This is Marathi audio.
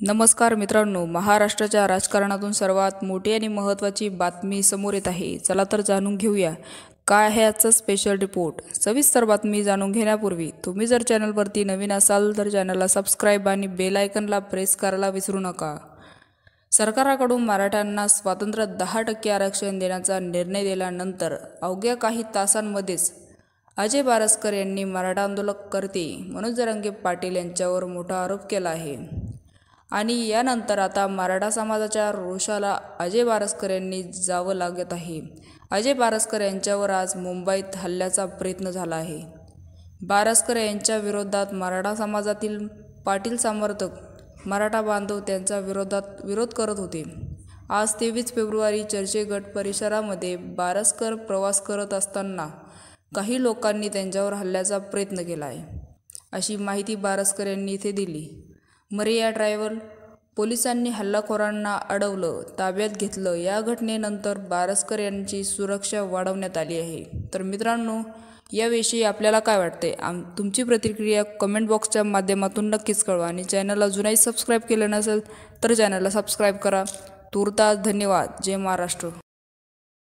नमस्कार मित्रांनो, महाराष्ट्राच्या राजकारणातून सर्वात मोठी आणि महत्त्वाची बातमी समोर येत आहे. चला तर जाणून घेऊया काय आहे आजचा स्पेशल रिपोर्ट. सविस्तर बातमी जाणून घेण्यापूर्वी तुम्ही जर चॅनलवरती नवीन असाल तर चॅनलला सबस्क्राईब आणि बेल आयकनला प्रेस करायला विसरू नका. सरकाराकडून मराठ्यांना स्वातंत्र्य 10% आरक्षण देण्याचा निर्णय दिल्यानंतर अवघ्या काही तासांमध्येच अजय बारसकर यांनी मराठा आंदोलनकर्ते मनोज जरांगे पाटील यांच्यावर मोठा आरोप केला आहे. आणि यानंतर आता मराठा समाजाच्या रोषाला अजय बारसकर यांनी जावं लागत आहे. अजय बारसकर यांच्यावर आज मुंबईत हल्ल्याचा प्रयत्न झाला आहे. बारसकर यांच्या विरोधात मराठा समाजातील पाटील समर्थक मराठा बांधव त्यांच्या विरोध करत होते. आज 23 फेब्रुवारी चर्चगेट परिसरामध्ये बारसकर प्रवास करत असताना काही लोकांनी त्यांच्यावर हल्ल्याचा प्रयत्न केला आहे, अशी माहिती बारसकर यांनी इथे दिली. मरिया ट्रायव्हल पोलिसांनी हल्लेखोरांना अडवलं, ताब्यात घेतलं. या घटनेनंतर बारसकर यांची सुरक्षा वाढवण्यात आली आहे. तर मित्रांनो, याविषयी आपल्याला काय वाटते? तुमची प्रतिक्रिया कमेंट बॉक्सच्या माध्यमातून नक्कीच कळवा आणि चॅनलला अजूनही सबस्क्राईब केलं नसेल तर चॅनलला सबस्क्राईब करा. तूर्तास धन्यवाद. जय महाराष्ट्र.